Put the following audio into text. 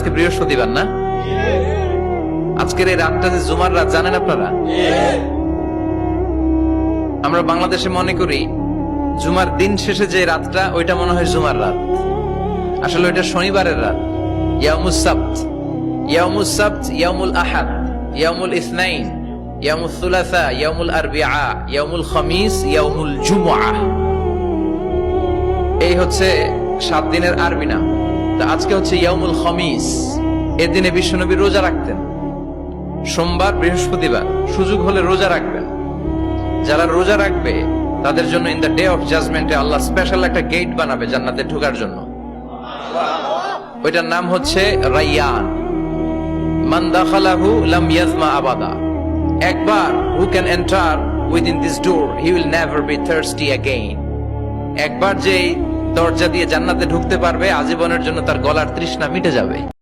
আজকে বৃহস্পতিবার না? আজকের এই রাতটা যে জুমার রাত জানেন আপনারা? আমরা বাংলাদেশে মনে করি জুমার দিন শেষে যে রাতটা ওইটা মনে হয় জুমার রাত, আসলে ওইটা শনিবারের রাত। ইয়াউমুস সাবত, ইয়াউমুস সাবত, ইয়াউমুল আহাদ, ইয়াউমুল ইসনাইন, ইয়াউমুল সুলাসা, ইয়াউমুল আরবিআ, ইয়াউমুল খামিস, ইয়াউমুল জুমআ। এই হচ্ছে 7 দিনের আরবি নাম। তা আজকে হচ্ছে ইয়াউমুল খামিস। এর দিনে বিশ্বনবী রোজা রাখতেন। সোমবার, বৃহস্পতিবার সুযোগ হলে রোজা রাখবেন। যারা রোজা রাখবে তাদের জন্য ইন দ্য ডে অফ জাজমেন্টে আল্লাহ স্পেশাল একটা গেট বানাবে জান্নাতে ঢোকার জন্য। ওইটার নাম হচ্ছে রাইয়ান। মান দাখালাহু লাম ইয়াজমা আবাদা। একবার who can enter within this door he will never be thirsty again. একবার যে দরজা দিয়ে জান্নাতে ঢুকতে পারবে আজীবনের জন্য তার গলার তৃষ্ণা মিটে যাবে।